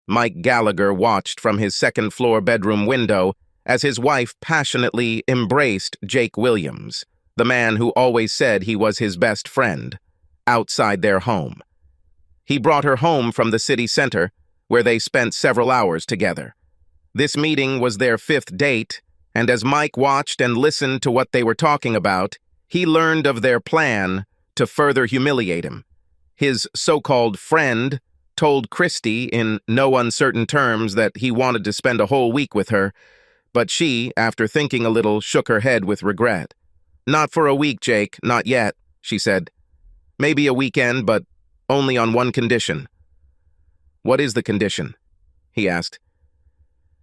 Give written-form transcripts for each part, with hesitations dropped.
Mike Gallagher watched from his second-floor bedroom window as his wife passionately embraced Jake Williams, the man who always said he was his best friend, outside their home. He brought her home from the city center, where they spent several hours together. This meeting was their fifth date, and as Mike watched and listened to what they were talking about, he learned of their plan to further humiliate him. His so-called friend told Christy in no uncertain terms that he wanted to spend a whole week with her, but she, after thinking a little, shook her head with regret. "Not for a week, Jake, not yet," she said. "Maybe a weekend, but only on one condition." "What is the condition?" he asked.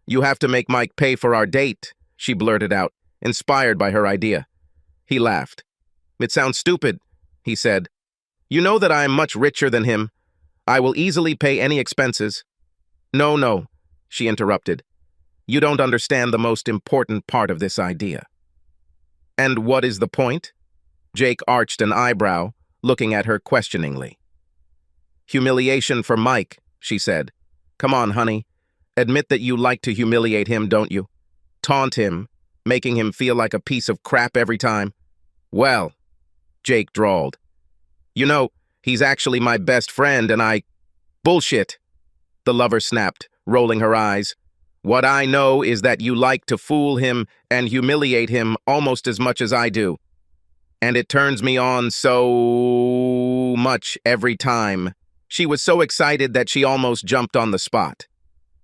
"You have to make Mike pay for our date," she blurted out, inspired by her idea. He laughed. "It sounds stupid," he said. "You know that I am much richer than him. I will easily pay any expenses." No, she interrupted. "You don't understand the most important part of this idea." "And what is the point?" Jake arched an eyebrow, looking at her questioningly. "Humiliation for Mike," she said. "Come on, honey. Admit that you like to humiliate him, don't you? Taunt him, making him feel like a piece of crap every time." "Well," Jake drawled. "You know, he's actually my best friend and I—" "Bullshit," the lover snapped, rolling her eyes. "What I know is that you like to fool him and humiliate him almost as much as I do. And it turns me on so much every time." She was so excited that she almost jumped on the spot.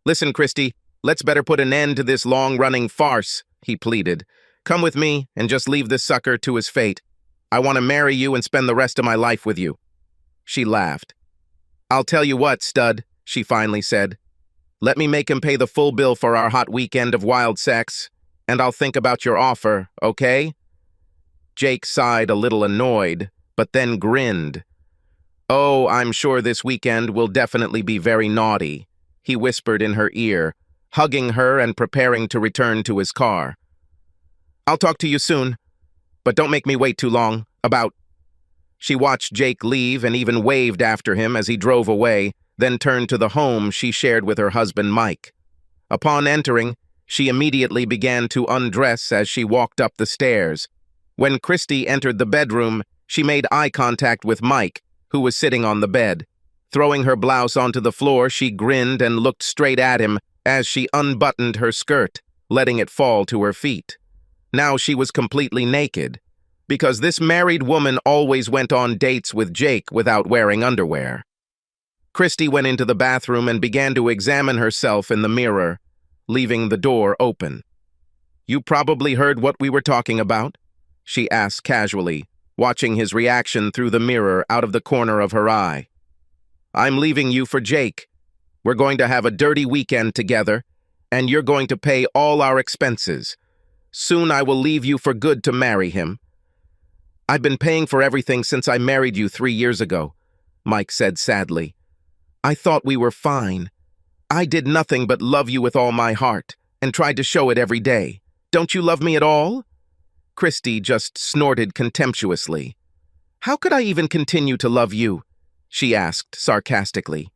"Listen, Christy, let's better put an end to this long-running farce," he pleaded. "Come with me and just leave this sucker to his fate. I want to marry you and spend the rest of my life with you." She laughed. "I'll tell you what, stud," she finally said. "Let me make him pay the full bill for our hot weekend of wild sex, and I'll think about your offer, okay?" Jake sighed a little annoyed, but then grinned. "Oh, I'm sure this weekend will definitely be very naughty," he whispered in her ear, hugging her and preparing to return to his car. "I'll talk to you soon, but don't make me wait too long. About—" She watched Jake leave and even waved after him as he drove away, then turned to the home she shared with her husband, Mike. Upon entering, she immediately began to undress as she walked up the stairs. When Christy entered the bedroom, she made eye contact with Mike, who was sitting on the bed. Throwing her blouse onto the floor, she grinned and looked straight at him as she unbuttoned her skirt, letting it fall to her feet. Now she was completely naked, because this married woman always went on dates with Jake without wearing underwear. Christy went into the bathroom and began to examine herself in the mirror, leaving the door open. "You probably heard what we were talking about?" she asked casually, watching his reaction through the mirror out of the corner of her eye. "I'm leaving you for Jake. We're going to have a dirty weekend together, and you're going to pay all our expenses. Soon I will leave you for good to marry him." "I've been paying for everything since I married you 3 years ago," Mike said sadly. "I thought we were fine. I did nothing but love you with all my heart, and tried to show it every day. Don't you love me at all?" Christy just snorted contemptuously. "How could I even continue to love you?" she asked sarcastically.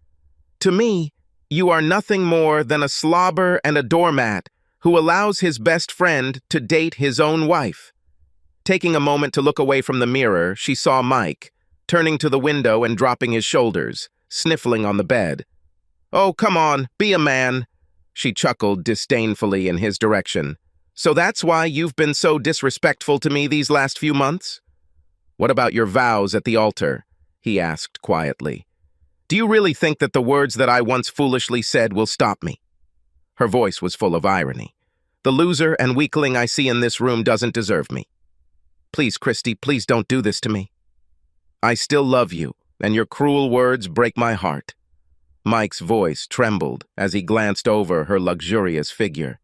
"To me, you are nothing more than a slobber and a doormat who allows his best friend to date his own wife." Taking a moment to look away from the mirror, she saw Mike, turning to the window and dropping his shoulders, sniffling on the bed. "Oh, come on, be a man," she chuckled disdainfully in his direction. "So that's why you've been so disrespectful to me these last few months?" "What about your vows at the altar?" he asked quietly. "Do you really think that the words that I once foolishly said will stop me?" Her voice was full of irony. "The loser and weakling I see in this room doesn't deserve me. Please, Christy, please don't do this to me. I still love you, and your cruel words break my heart." Mike's voice trembled as he glanced over her luxurious figure.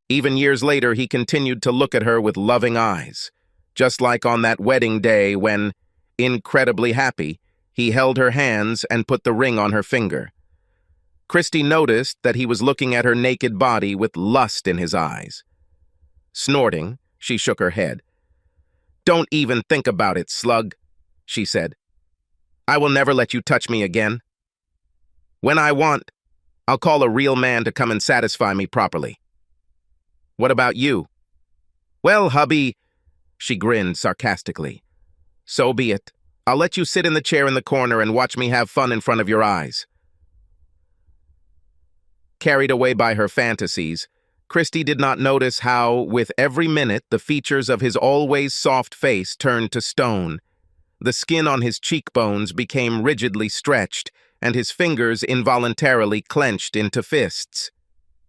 Even years later, he continued to look at her with loving eyes, just like on that wedding day when, incredibly happy, he held her hands and put the ring on her finger. Christy noticed that he was looking at her naked body with lust in his eyes. Snorting, she shook her head. "Don't even think about it, slug," she said. "I will never let you touch me again. When I want, I'll call a real man to come and satisfy me properly. What about you? Well, hubby, she grinned sarcastically. So be it. I'll let you sit in the chair in the corner and watch me have fun in front of your eyes. Carried away by her fantasies, Christy did not notice how, with every minute, the features of his always soft face turned to stone. The skin on his cheekbones became rigidly stretched, and his fingers involuntarily clenched into fists.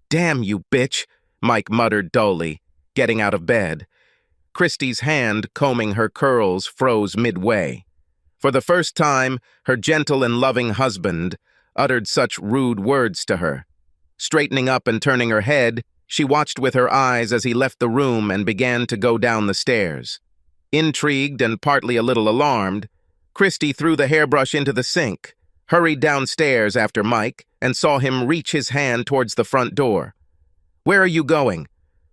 "Damn you, bitch," Mike muttered dully, getting out of bed. Christy's hand, combing her curls, froze midway. For the first time, her gentle and loving husband uttered such rude words to her. Straightening up and turning her head, she watched with her eyes as he left the room and began to go down the stairs. Intrigued and partly a little alarmed, Christy threw the hairbrush into the sink, hurried downstairs after Mike, and saw him reach his hand towards the front door. "Where are you going?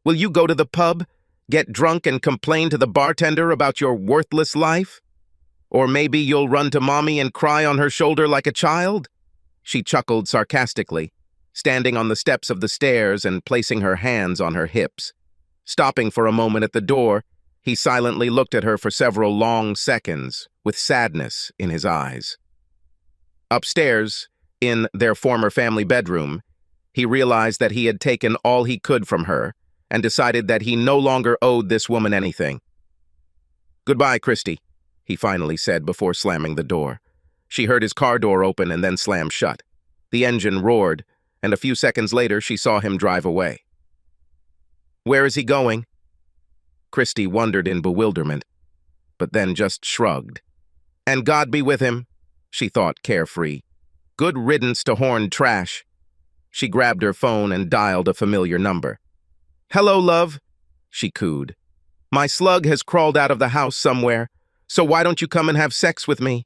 Will you go to the pub, get drunk and complain to the bartender about your worthless life? Or maybe you'll run to Mommy and cry on her shoulder like a child?" She chuckled sarcastically, standing on the steps of the stairs and placing her hands on her hips. Stopping for a moment at the door, he silently looked at her for several long seconds, with sadness in his eyes. Upstairs, in their former family bedroom, he realized that he had taken all he could from her and decided that he no longer owed this woman anything. "Goodbye, Christy," he finally said before slamming the door. She heard his car door open and then slam shut. The engine roared, and a few seconds later she saw him drive away. "Where is he going?" Christy wondered in bewilderment, but then just shrugged. "And God be with him," she thought carefree. "Good riddance to horned trash." She grabbed her phone and dialed a familiar number. "Hello, love," she cooed. "My slug has crawled out of the house somewhere, so why don't you come and have sex with me?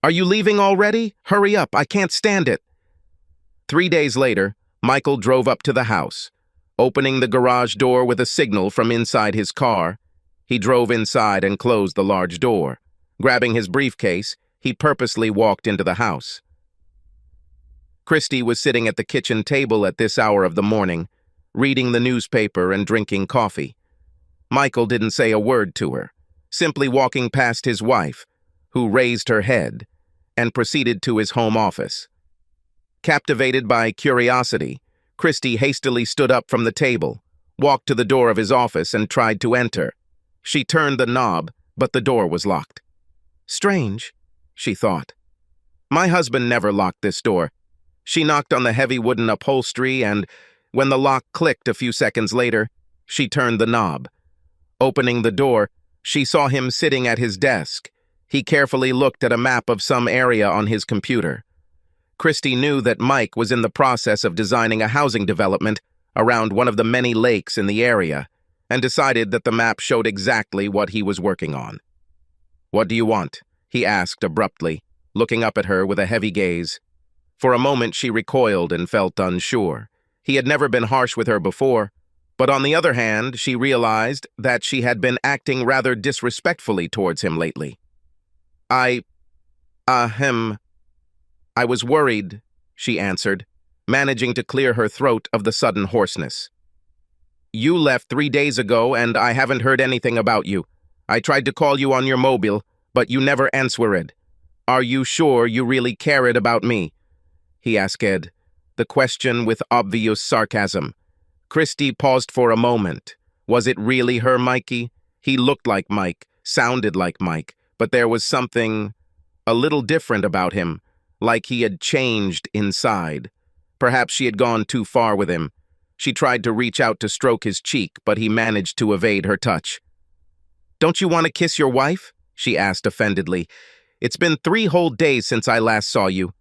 Are you leaving already? Hurry up, I can't stand it." 3 days later, Michael drove up to the house. Opening the garage door with a signal from inside his car, he drove inside and closed the large door. Grabbing his briefcase, he purposely walked into the house. Christy was sitting at the kitchen table at this hour of the morning, reading the newspaper and drinking coffee. Michael didn't say a word to her, simply walking past his wife, who raised her head, and proceeded to his home office. Captivated by curiosity, Christy hastily stood up from the table, walked to the door of his office, and tried to enter. She turned the knob, but the door was locked. "Strange," she thought. "My husband never locked this door." She knocked on the heavy wooden upholstery, and when the lock clicked a few seconds later, she turned the knob. Opening the door, she saw him sitting at his desk. He carefully looked at a map of some area on his computer. Christy knew that Mike was in the process of designing a housing development around one of the many lakes in the area, and decided that the map showed exactly what he was working on. "What do you want?" he asked abruptly, looking up at her with a heavy gaze. For a moment she recoiled and felt unsure. He had never been harsh with her before, but on the other hand, she realized that she had been acting rather disrespectfully towards him lately. I was worried," she answered, managing to clear her throat of the sudden hoarseness. "You left 3 days ago, and I haven't heard anything about you. I tried to call you on your mobile, but you never answered. Are you sure you really cared about me?" he asked, the question with obvious sarcasm. Christy paused for a moment. Was it really her Mikey? He looked like Mike, sounded like Mike, but there was something a little different about him, like he had changed inside. Perhaps she had gone too far with him. She tried to reach out to stroke his cheek, but he managed to evade her touch. "Don't you want to kiss your wife?" she asked offendedly. "It's been 3 whole days since I last saw you."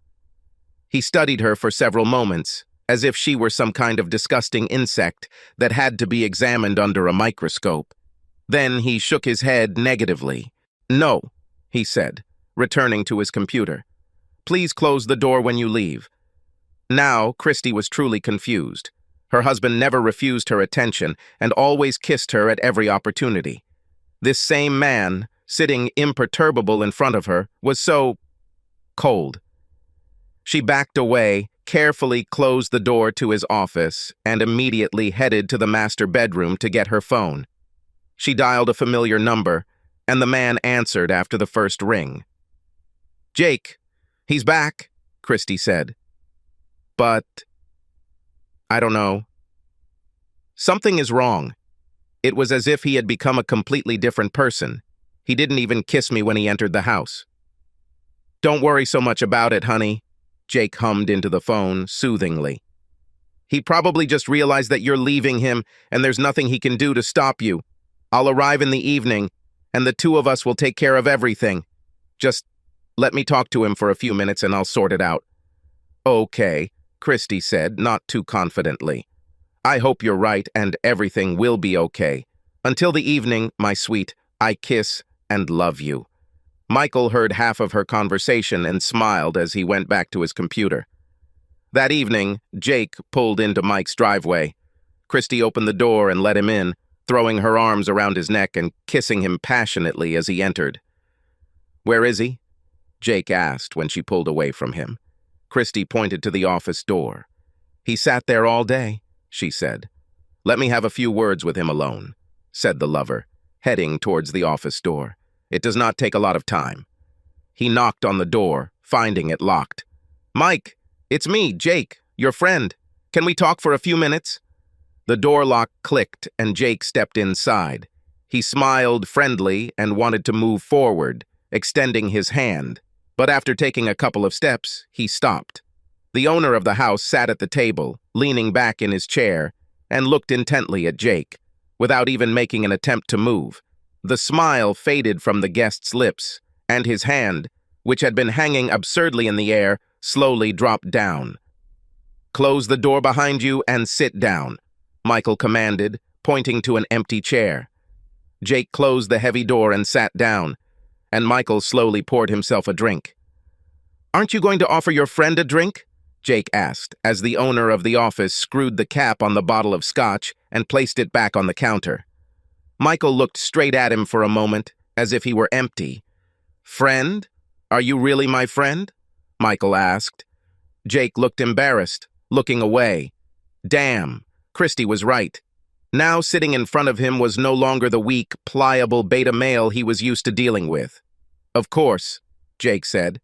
He studied her for several moments, as if she were some kind of disgusting insect that had to be examined under a microscope. Then he shook his head negatively. "No," he said, returning to his computer. "Please close the door when you leave." Now, Christy was truly confused. Her husband never refused her attention and always kissed her at every opportunity. This same man, sitting imperturbable in front of her, was so cold. She backed away, carefully closed the door to his office and immediately headed to the master bedroom to get her phone. She dialed a familiar number, and the man answered after the first ring. "Jake, he's back," Christy said. "But I don't know. Something is wrong." It was as if he had become a completely different person. He didn't even kiss me when he entered the house. "Don't worry so much about it, honey," Jake hummed into the phone soothingly. "He probably just realized that you're leaving him and there's nothing he can do to stop you. I'll arrive in the evening, and the two of us will take care of everything. Just let me talk to him for a few minutes and I'll sort it out." "Okay," Christy said, not too confidently. "I hope you're right and everything will be okay. Until the evening, my sweet, I kiss and love you." Michael heard half of her conversation and smiled as he went back to his computer. That evening, Jake pulled into Mike's driveway. Christy opened the door and let him in, throwing her arms around his neck and kissing him passionately as he entered. "Where is he?" Jake asked when she pulled away from him. Christy pointed to the office door. "He sat there all day," she said. "Let me have a few words with him alone," said the lover, heading towards the office door. "It does not take a lot of time." He knocked on the door, finding it locked. "Mike, it's me, Jake, your friend. Can we talk for a few minutes?" The door lock clicked and Jake stepped inside. He smiled friendly and wanted to move forward, extending his hand. But after taking a couple of steps, he stopped. The owner of the house sat at the table, leaning back in his chair, and looked intently at Jake, without even making an attempt to move. The smile faded from the guest's lips, and his hand, which had been hanging absurdly in the air, slowly dropped down. "Close the door behind you and sit down," Michael commanded, pointing to an empty chair. Jake closed the heavy door and sat down, and Michael slowly poured himself a drink. "Aren't you going to offer your friend a drink?" Jake asked, as the owner of the office screwed the cap on the bottle of scotch and placed it back on the counter. Michael looked straight at him for a moment, as if he were empty. "Friend? Are you really my friend?" Michael asked. Jake looked embarrassed, looking away. Damn, Christy was right. Now sitting in front of him was no longer the weak, pliable beta male he was used to dealing with. "Of course," Jake said.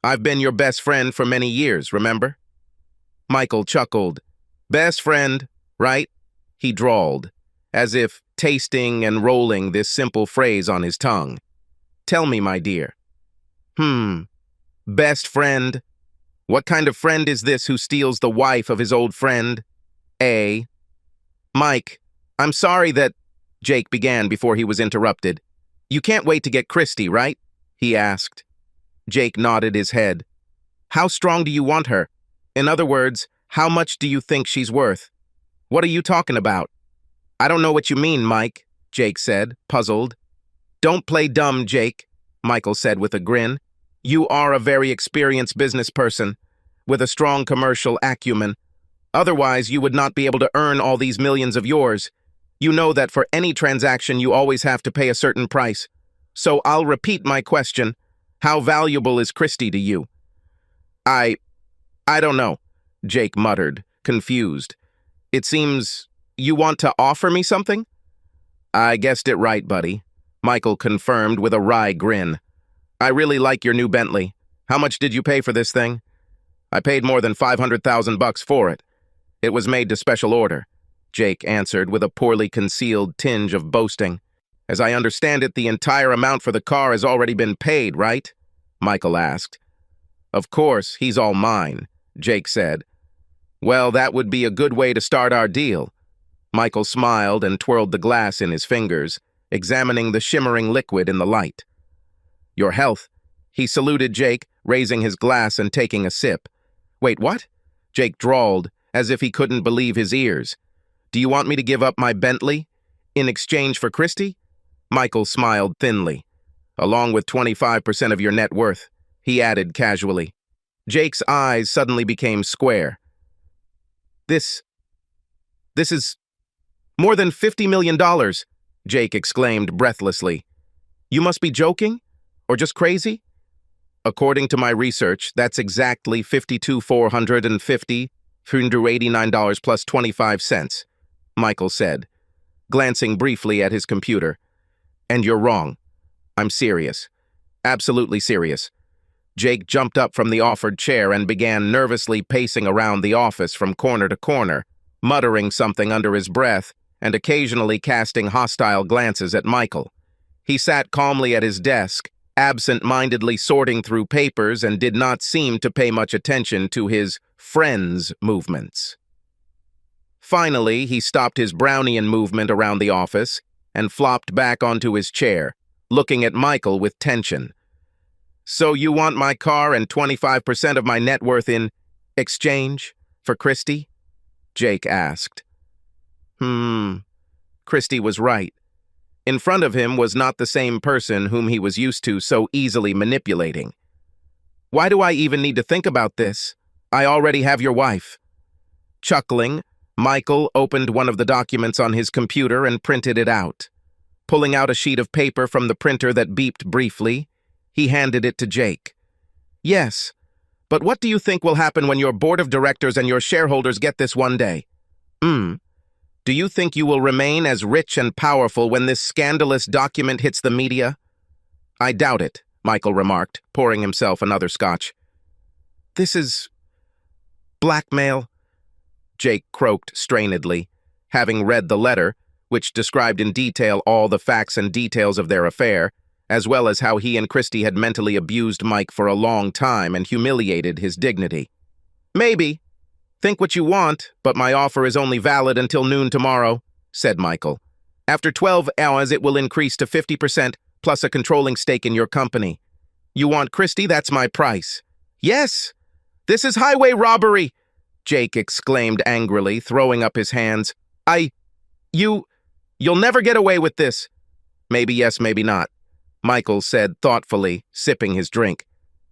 "I've been your best friend for many years, remember?" Michael chuckled. "Best friend, right?" he drawled, as if tasting and rolling this simple phrase on his tongue. "Tell me, my dear." Best friend? What kind of friend is this who steals the wife of his old friend? Mike, I'm sorry that..." Jake began before he was interrupted. "You can't wait to get Christy, right?" he asked. Jake nodded his head. "How strong do you want her? In other words, how much do you think she's worth? What are you talking about?" "I don't know what you mean, Mike," Jake said, puzzled. "Don't play dumb, Jake," Michael said with a grin. "You are a very experienced business person, with a strong commercial acumen. Otherwise, you would not be able to earn all these millions of yours. You know that for any transaction, you always have to pay a certain price. So I'll repeat my question. How valuable is Christy to you?" I don't know," Jake muttered, confused. "It seems you want to offer me something?" "I guessed it right, buddy," Michael confirmed with a wry grin. "I really like your new Bentley. How much did you pay for this thing?" "I paid more than $500,000 for it. It was made to special order," Jake answered with a poorly concealed tinge of boasting. "As I understand it, the entire amount for the car has already been paid, right?" Michael asked. "Of course, he's all mine," Jake said. "Well, that would be a good way to start our deal." Michael smiled and twirled the glass in his fingers, examining the shimmering liquid in the light. "Your health," he saluted Jake, raising his glass and taking a sip. "Wait, what?" Jake drawled, as if he couldn't believe his ears. "Do you want me to give up my Bentley in exchange for Christy?" Michael smiled thinly. "Along with 25% of your net worth," he added casually. Jake's eyes suddenly became square. This is more than $50 million, Jake exclaimed breathlessly. "You must be joking? Or just crazy?" According to my research, that's exactly $52,450 plus 25 cents, Michael said, glancing briefly at his computer. And you're wrong. I'm serious. Absolutely serious. Jake jumped up from the offered chair and began nervously pacing around the office from corner to corner, muttering something under his breath and occasionally casting hostile glances at Michael. He sat calmly at his desk, absent-mindedly sorting through papers, and did not seem to pay much attention to his friend's movements. Finally, he stopped his Brownian movement around the office and flopped back onto his chair, looking at Michael with tension. So you want my car and 25% of my net worth in exchange for Christy? Jake asked. Christy was right. In front of him was not the same person whom he was used to so easily manipulating. Why do I even need to think about this? I already have your wife. Chuckling, Michael opened one of the documents on his computer and printed it out. Pulling out a sheet of paper from the printer that beeped briefly, he handed it to Jake. Yes, but what do you think will happen when your board of directors and your shareholders get this one day? Do you think you will remain as rich and powerful when this scandalous document hits the media? I doubt it, Michael remarked, pouring himself another scotch. This is blackmail, Jake croaked strainedly, having read the letter, which described in detail all the facts and details of their affair, as well as how he and Christy had mentally abused Mike for a long time and humiliated his dignity. Maybe. Think what you want, but my offer is only valid until noon tomorrow, said Michael. After 12 hours, it will increase to 50% plus a controlling stake in your company. You want Christy? That's my price. Yes! This is highway robbery! Jake exclaimed angrily, throwing up his hands. You'll never get away with this. Maybe yes, maybe not, Michael said thoughtfully, sipping his drink.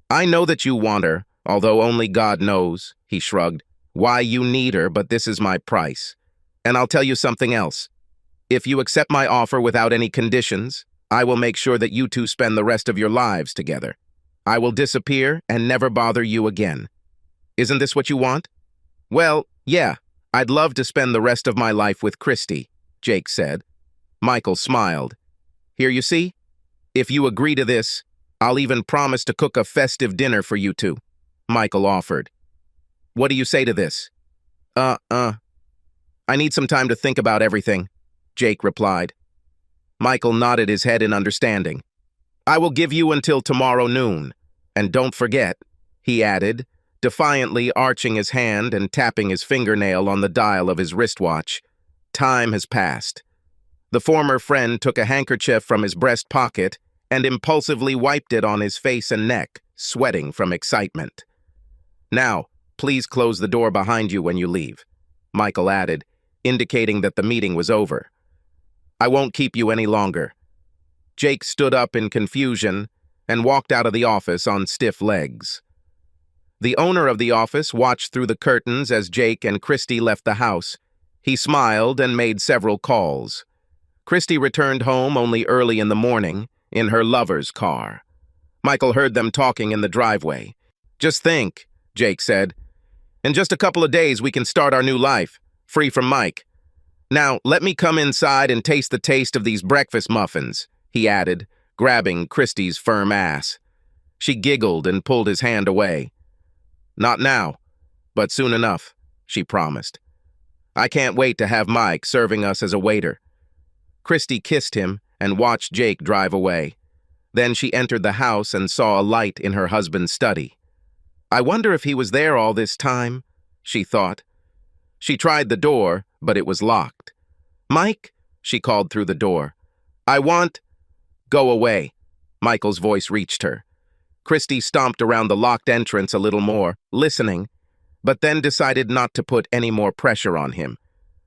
I know that you want her, although only God knows, he shrugged, why you need her, but this is my price. And I'll tell you something else. If you accept my offer without any conditions, I will make sure that you two spend the rest of your lives together. I will disappear and never bother you again. Isn't this what you want? Well, yeah, I'd love to spend the rest of my life with Christy, Jake said. Michael smiled. Here you see? If you agree to this, I'll even promise to cook a festive dinner for you two, Michael offered. What do you say to this? I need some time to think about everything, Jake replied. Michael nodded his head in understanding. I will give you until tomorrow noon. And don't forget, he added, defiantly arching his hand and tapping his fingernail on the dial of his wristwatch. Time has passed. The former friend took a handkerchief from his breast pocket and impulsively wiped it on his face and neck, sweating from excitement. Now, please close the door behind you when you leave, Michael added, indicating that the meeting was over. I won't keep you any longer. Jake stood up in confusion and walked out of the office on stiff legs. The owner of the office watched through the curtains as Jake and Christy left the house. He smiled and made several calls. Christy returned home only early in the morning, in her lover's car. Michael heard them talking in the driveway. Just think, Jake said. In just a couple of days, we can start our new life, free from Mike. Now, let me come inside and taste the taste of these breakfast muffins, he added, grabbing Christy's firm ass. She giggled and pulled his hand away. Not now, but soon enough, she promised. I can't wait to have Mike serving us as a waiter. Christy kissed him and watched Jake drive away. Then she entered the house and saw a light in her husband's study. I wonder if he was there all this time, she thought. She tried the door, but it was locked. Mike, she called through the door. I want... Go away. Michael's voice reached her. Christy stomped around the locked entrance a little more, listening, but then decided not to put any more pressure on him.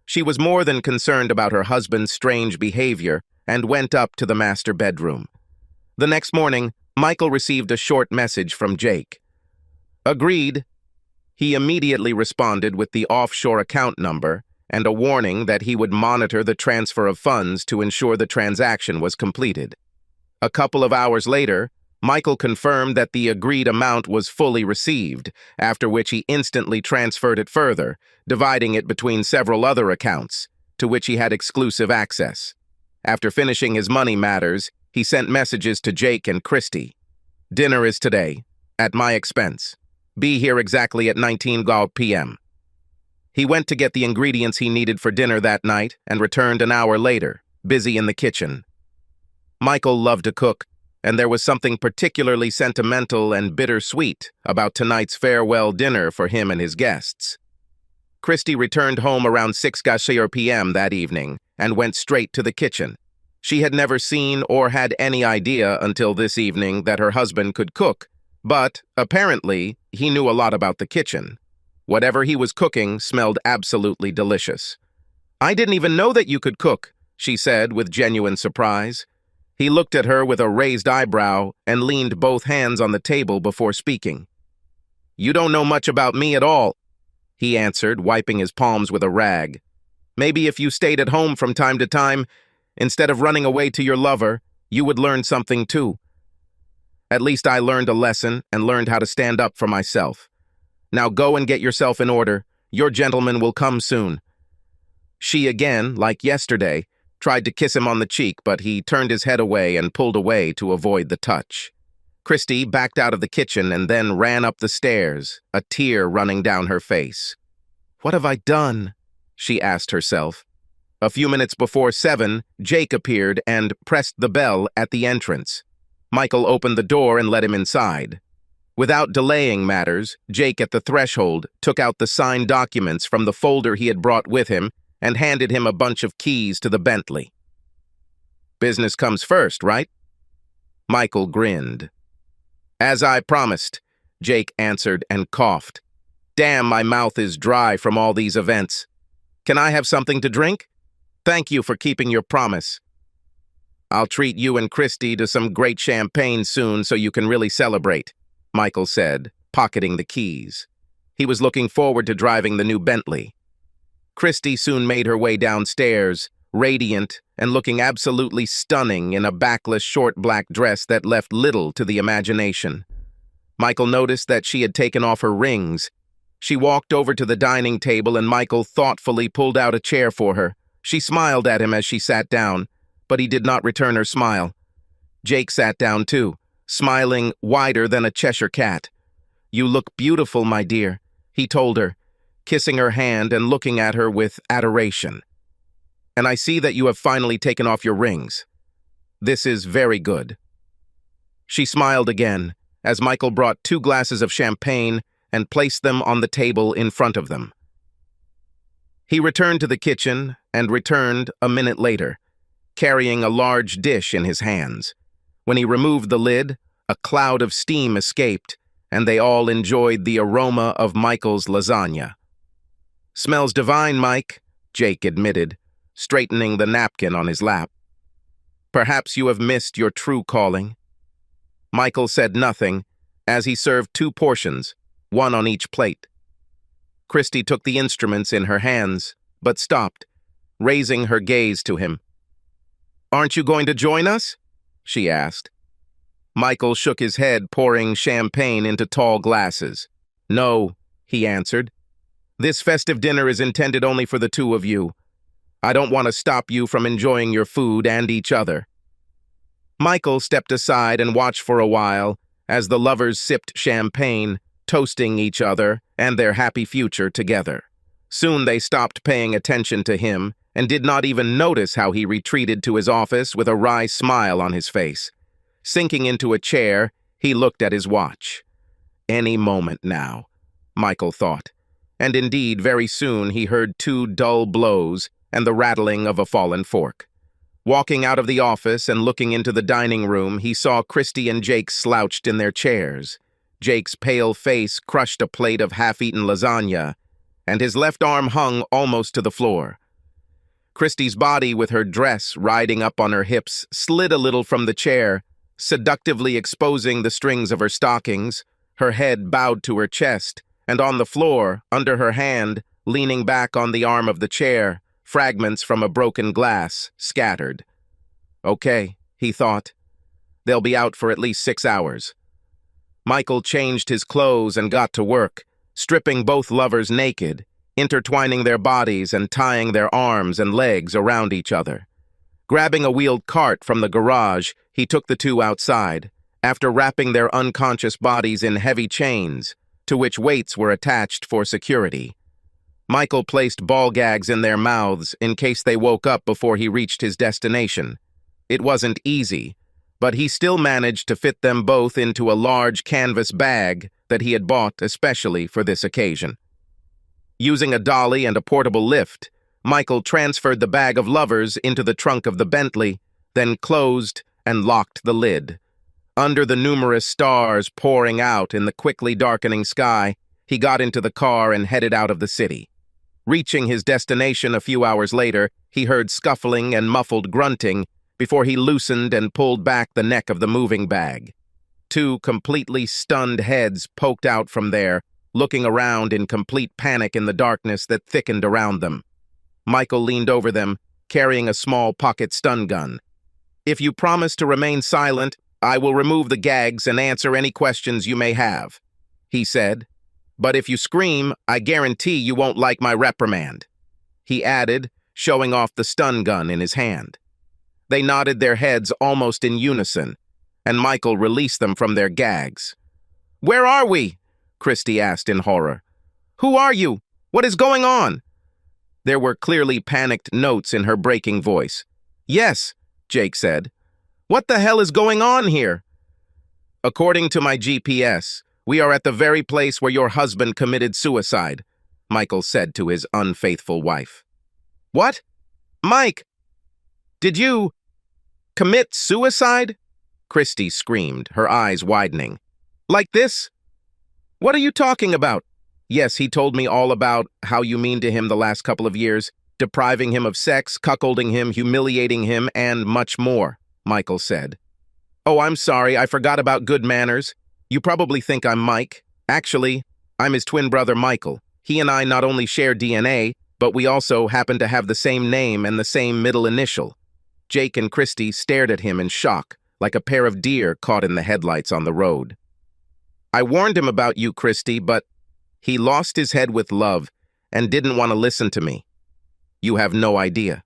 She was more than concerned about her husband's strange behavior and went up to the master bedroom. The next morning, Michael received a short message from Jake. Agreed. He immediately responded with the offshore account number and a warning that he would monitor the transfer of funds to ensure the transaction was completed. A couple of hours later, Michael confirmed that the agreed amount was fully received, after which he instantly transferred it further, dividing it between several other accounts, to which he had exclusive access. After finishing his money matters, he sent messages to Jake and Christy. "Dinner is today, at my expense. Be here exactly at 19 p.m. He went to get the ingredients he needed for dinner that night and returned an hour later, busy in the kitchen. Michael loved to cook, and there was something particularly sentimental and bittersweet about tonight's farewell dinner for him and his guests. Christy returned home around 6 p.m. that evening and went straight to the kitchen. She had never seen or had any idea until this evening that her husband could cook, but, apparently, he knew a lot about the kitchen. Whatever he was cooking smelled absolutely delicious. "I didn't even know that you could cook," she said with genuine surprise. He looked at her with a raised eyebrow and leaned both hands on the table before speaking. "You don't know much about me at all," he answered, wiping his palms with a rag. "Maybe if you stayed at home from time to time, instead of running away to your lover, you would learn something too. At least I learned a lesson and learned how to stand up for myself. Now go and get yourself in order. Your gentleman will come soon." She again, like yesterday, tried to kiss him on the cheek, but he turned his head away and pulled away to avoid the touch. Christy backed out of the kitchen and then ran up the stairs, a tear running down her face. "What have I done?" she asked herself. A few minutes before 7, Jake appeared and pressed the bell at the entrance. Michael opened the door and let him inside. Without delaying matters, Jake at the threshold took out the signed documents from the folder he had brought with him and handed him a bunch of keys to the Bentley. "Business comes first, right?" Michael grinned. "As I promised," Jake answered and coughed. "Damn, my mouth is dry from all these events. Can I have something to drink? Thank you for keeping your promise. I'll treat you and Christy to some great champagne soon so you can really celebrate," Michael said, pocketing the keys. He was looking forward to driving the new Bentley. Christy soon made her way downstairs, radiant and looking absolutely stunning in a backless short black dress that left little to the imagination. Michael noticed that she had taken off her rings. She walked over to the dining table and Michael thoughtfully pulled out a chair for her. She smiled at him as she sat down, but he did not return her smile. Jake sat down too, smiling wider than a Cheshire cat. "You look beautiful, my dear," he told her, kissing her hand and looking at her with adoration. "And I see that you have finally taken off your rings. This is very good." She smiled again as Michael brought 2 glasses of champagne and placed them on the table in front of them. He returned to the kitchen and returned a minute later, carrying a large dish in his hands. When he removed the lid, a cloud of steam escaped, and they all enjoyed the aroma of Michael's lasagna. "Smells divine, Mike," Jake admitted, straightening the napkin on his lap. "Perhaps you have missed your true calling." Michael said nothing as he served 2 portions, one on each plate. Christy took the instruments in her hands, but stopped, raising her gaze to him. "Aren't you going to join us?" she asked. Michael shook his head, pouring champagne into tall glasses. "No," he answered. "This festive dinner is intended only for the 2 of you. I don't want to stop you from enjoying your food and each other." Michael stepped aside and watched for a while as the lovers sipped champagne, toasting each other and their happy future together. Soon they stopped paying attention to him and did not even notice how he retreated to his office with a wry smile on his face. Sinking into a chair, he looked at his watch. Any moment now, Michael thought. And indeed, very soon he heard 2 dull blows and the rattling of a fallen fork. Walking out of the office and looking into the dining room, he saw Christy and Jake slouched in their chairs. Jake's pale face crushed a plate of half-eaten lasagna, and his left arm hung almost to the floor. Christy's body, with her dress riding up on her hips, slid a little from the chair, seductively exposing the strings of her stockings. Her head bowed to her chest, and on the floor, under her hand, leaning back on the arm of the chair, fragments from a broken glass scattered. Okay, he thought. They'll be out for at least 6 hours. Michael changed his clothes and got to work, stripping both lovers naked, intertwining their bodies and tying their arms and legs around each other. Grabbing a wheeled cart from the garage, he took the two outside, after wrapping their unconscious bodies in heavy chains, to which weights were attached for security. Michael placed ball gags in their mouths in case they woke up before he reached his destination. It wasn't easy, but he still managed to fit them both into a large canvas bag that he had bought especially for this occasion. Using a dolly and a portable lift, Michael transferred the bag of lovers into the trunk of the Bentley, then closed and locked the lid. Under the numerous stars pouring out in the quickly darkening sky, he got into the car and headed out of the city. Reaching his destination a few hours later, he heard scuffling and muffled grunting before he loosened and pulled back the neck of the moving bag. Two completely stunned heads poked out from there, looking around in complete panic in the darkness that thickened around them. Michael leaned over them, carrying a small pocket stun gun. "If you promise to remain silent, I will remove the gags and answer any questions you may have," he said. "But if you scream, I guarantee you won't like my reprimand," he added, showing off the stun gun in his hand. They nodded their heads almost in unison, and Michael released them from their gags. "Where are we?" Christy asked in horror. "Who are you? What is going on?" There were clearly panicked notes in her breaking voice. "Yes," Jake said. "What the hell is going on here?" "According to my GPS, we are at the very place where your husband committed suicide," Michael said to his unfaithful wife. "What? Mike, did you commit suicide?" Christy screamed, her eyes widening. "Like this? What are you talking about?" "Yes, he told me all about how you mean to him the last couple of years, depriving him of sex, cuckolding him, humiliating him, and much more," Michael said. "Oh, I'm sorry, I forgot about good manners. You probably think I'm Mike. Actually, I'm his twin brother Michael. He and I not only share DNA, but we also happen to have the same name and the same middle initial." Jake and Christy stared at him in shock, like a pair of deer caught in the headlights on the road. "I warned him about you, Christy, but he lost his head with love and didn't want to listen to me. You have no idea."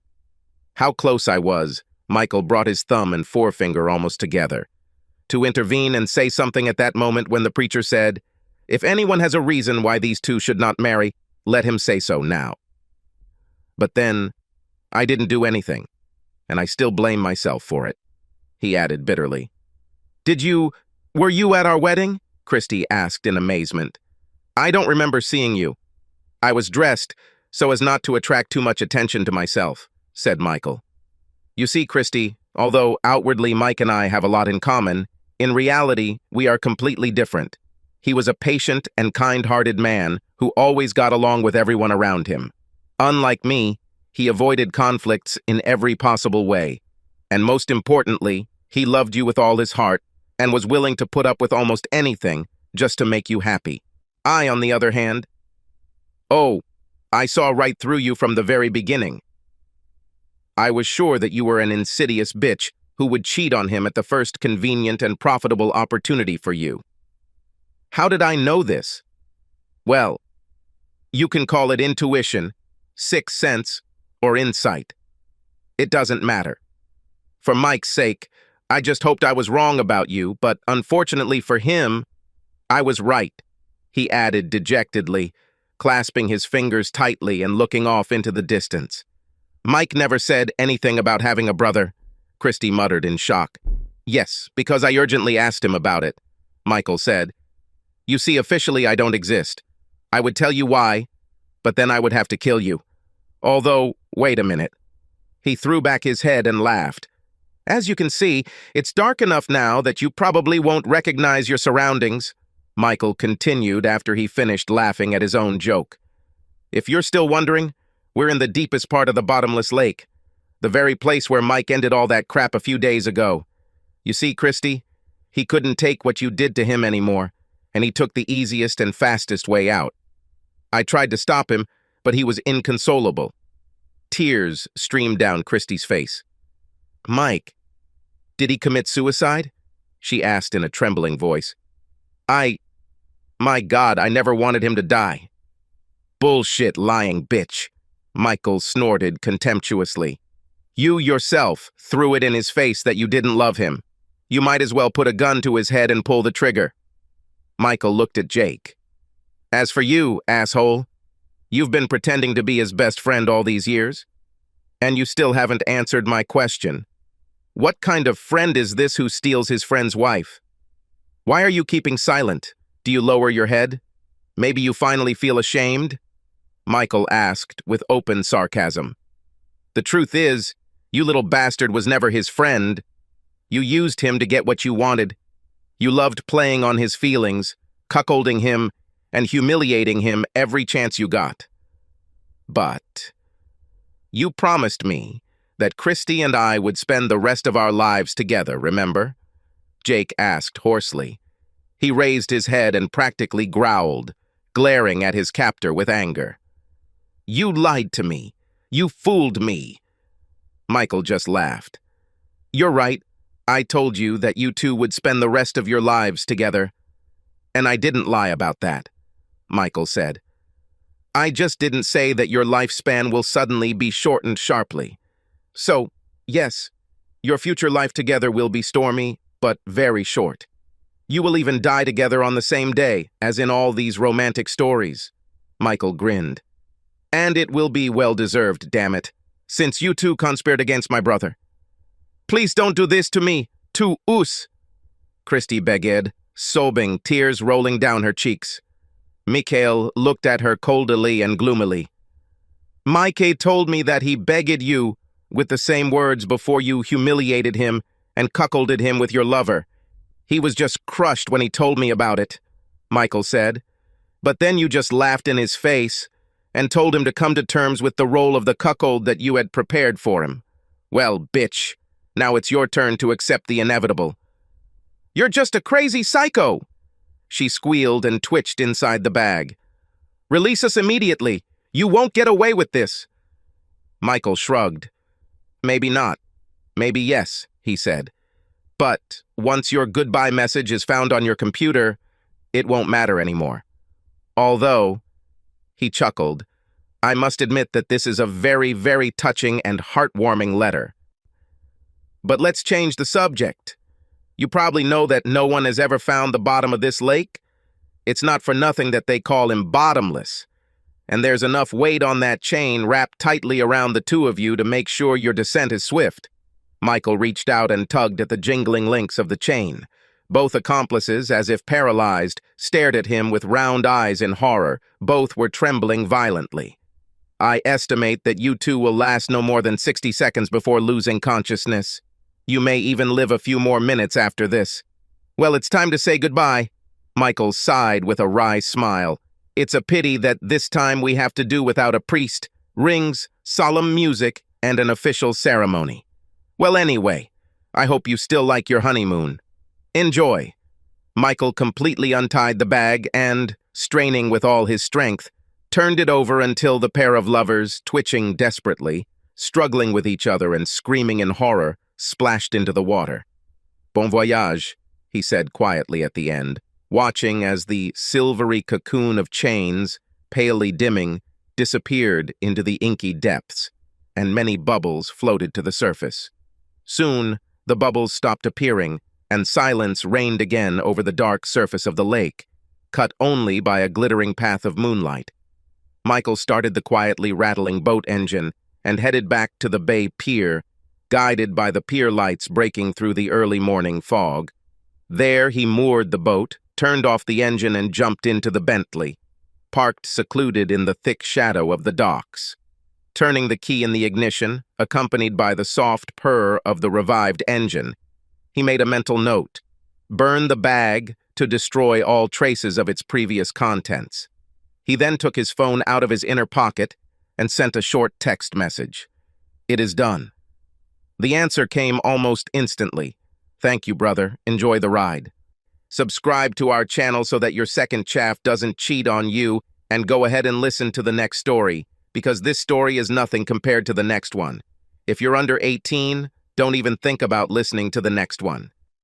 How close I was, Michael brought his thumb and forefinger almost together. To intervene and say something at that moment when the preacher said, "If anyone has a reason why these two should not marry, let him say so now." But then, I didn't do anything, and I still blame myself for it, he added bitterly. Were you at our wedding?" Christy asked in amazement. "I don't remember seeing you. I was dressed so as not to attract too much attention to myself," said Michael. "You see, Christy, although outwardly Mike and I have a lot in common, in reality, we are completely different. He was a patient and kind-hearted man who always got along with everyone around him. Unlike me, he avoided conflicts in every possible way. And most importantly, he loved you with all his heart and was willing to put up with almost anything just to make you happy. I, on the other hand, I saw right through you from the very beginning. I was sure that you were an insidious bitch who would cheat on him at the first convenient and profitable opportunity for you. How did I know this? Well, you can call it intuition, sixth sense, or insight. It doesn't matter. For Mike's sake, I just hoped I was wrong about you, but unfortunately for him, I was right," he added dejectedly, clasping his fingers tightly and looking off into the distance. "Mike never said anything about having a brother," Christy muttered in shock. "Yes, because I urgently asked him about it," Michael said. "You see, officially I don't exist. I would tell you why, but then I would have to kill you. Although, wait a minute." He threw back his head and laughed. "As you can see, it's dark enough now that you probably won't recognize your surroundings," Michael continued after he finished laughing at his own joke. "If you're still wondering, we're in the deepest part of the Bottomless lake, the very place where Mike ended all that crap a few days ago. You see, Christy, he couldn't take what you did to him anymore, and he took the easiest and fastest way out. I tried to stop him, but he was inconsolable." Tears streamed down Christy's face. "Mike, did he commit suicide?" she asked in a trembling voice. My God, I never wanted him to die. Bullshit, lying bitch, Michael snorted contemptuously. You yourself threw it in his face that you didn't love him. You might as well put a gun to his head and pull the trigger. Michael looked at Jake. As for you, asshole, you've been pretending to be his best friend all these years, and you still haven't answered my question. What kind of friend is this who steals his friend's wife? Why are you keeping silent? Do you lower your head? Maybe you finally feel ashamed? Michael asked with open sarcasm. The truth is, you little bastard was never his friend. You used him to get what you wanted. You loved playing on his feelings, cuckolding him, and humiliating him every chance you got. But you promised me that Christy and I would spend the rest of our lives together, remember? Jake asked hoarsely. He raised his head and practically growled, glaring at his captor with anger. You lied to me. You fooled me. Michael just laughed. You're right. I told you that you two would spend the rest of your lives together. And I didn't lie about that, Michael said. I just didn't say that your lifespan will suddenly be shortened sharply. So, yes, your future life together will be stormy, but very short. You will even die together on the same day, as in all these romantic stories. Michael grinned. And it will be well-deserved, damn it, since you two conspired against my brother. Please don't do this to me, to us, Christy begged, sobbing, tears rolling down her cheeks. Mikhail looked at her coldly and gloomily. Mike told me that he begged you with the same words before you humiliated him and cuckolded him with your lover. He was just crushed when he told me about it, Michael said. But then you just laughed in his face and told him to come to terms with the role of the cuckold that you had prepared for him. Well, bitch, now it's your turn to accept the inevitable. You're just a crazy psycho, she squealed and twitched inside the bag. Release us immediately. You won't get away with this. Michael shrugged. Maybe not. Maybe yes, he said. But once your goodbye message is found on your computer, it won't matter anymore. Although, he chuckled, I must admit that this is a very, very touching and heartwarming letter. But let's change the subject. You probably know that no one has ever found the bottom of this lake. It's not for nothing that they call him Bottomless. And there's enough weight on that chain wrapped tightly around the two of you to make sure your descent is swift. Michael reached out and tugged at the jingling links of the chain. Both accomplices, as if paralyzed, stared at him with round eyes in horror. Both were trembling violently. I estimate that you two will last no more than 60 seconds before losing consciousness. You may even live a few more minutes after this. Well, it's time to say goodbye. Michael sighed with a wry smile. It's a pity that this time we have to do without a priest, rings, solemn music, and an official ceremony. Well, anyway, I hope you still like your honeymoon. Enjoy. Michael completely untied the bag and, straining with all his strength, turned it over until the pair of lovers, twitching desperately, struggling with each other and screaming in horror, splashed into the water. Bon voyage, he said quietly at the end, watching as the silvery cocoon of chains, palely dimming, disappeared into the inky depths, and many bubbles floated to the surface. Soon, the bubbles stopped appearing, and silence reigned again over the dark surface of the lake, cut only by a glittering path of moonlight. Michael started the quietly rattling boat engine and headed back to the bay pier, guided by the pier lights breaking through the early morning fog. There he moored the boat, turned off the engine and jumped into the Bentley, parked secluded in the thick shadow of the docks. Turning the key in the ignition, accompanied by the soft purr of the revived engine, he made a mental note. Burn the bag to destroy all traces of its previous contents. He then took his phone out of his inner pocket and sent a short text message. It is done. The answer came almost instantly. Thank you, brother. Enjoy the ride. Subscribe to our channel so that your second chaff doesn't cheat on you, and go ahead and listen to the next story, because this story is nothing compared to the next one. If you're under 18, don't even think about listening to the next one.